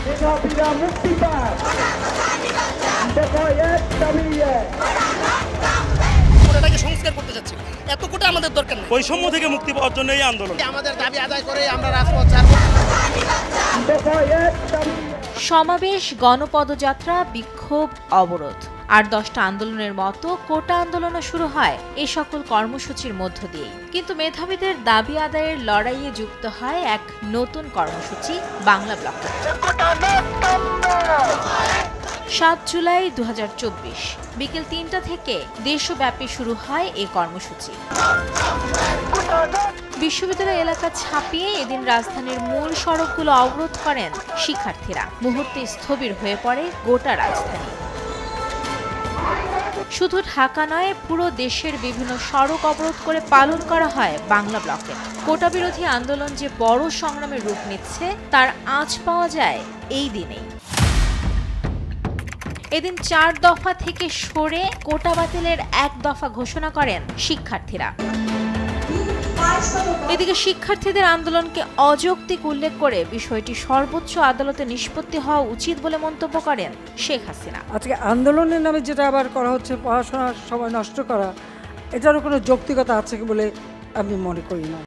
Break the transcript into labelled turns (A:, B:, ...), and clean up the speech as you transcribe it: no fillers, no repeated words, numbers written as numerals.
A: মেধাবীরা মুক্তি পায়,
B: কোটাটাকে সংস্কার করতে যাচ্ছি, এত কোটা আমাদের দরকার নেই।
C: বৈষম্য থেকে মুক্তি পাওয়ার জন্য এই আন্দোলন।
B: আমাদের দাবি আদায় করে আমরা রাজপথ ছাড়ব।
D: সমাবেশ, গণপদযাত্রা, বিক্ষোভ, অবরোধ আর 10টা আন্দোলনের মতো কোটা আন্দোলনও শুরু হয় এই সকল কর্মসূচির মধ্য দিয়েই। কিন্তু মেধাবীদের দাবি আদায়ের লড়াইয়ে যুক্ত হয় এক নতুন কর্মসূচি, বাংলা ব্লক। 7 জুলাই 2024 বিকেল 3টা থেকে দেশব্যাপী শুরু হয় এই কর্মসূচি। বিশ্ববিদ্যালয় এলাকা ছাপিয়ে এদিন রাজধানীর মূল সড়কগুলো অবরোধ করেন শিক্ষার্থীরা। মুহূর্তে স্থবির হয়ে পড়ে গোটা রাজধানী। শুধু ঢাকা নয়, পুরো দেশের বিভিন্ন সড়ক অবরোধ করে পালন করা হয় বাংলা ব্লকে। কোটা বিরোধী আন্দোলন যে বড় সংগ্রামের রূপ নিচ্ছে তার আঁচ পাওয়া যায় এই দিনেই। এদিন 4 দফা থেকে সরে কোটা বাতিলের 1 দফা ঘোষণা করেন শিক্ষার্থীরা। এদিকে শিক্ষার্থীদের আন্দোলনকে অযৌক্তিক উল্লেখ করে বিষয়টি সর্বোচ্চ আদালতে নিষ্পত্তি হওয়া উচিত বলে মন্তব্য করেন শেখ হাসিনা।
E: আজকে আন্দোলনের নামে যেটা আবার করা হচ্ছে, পড়াশোনার সময় নষ্ট করা, এটারও কোনো যৌক্তিকতা আছে বলে আমি মনে করি না।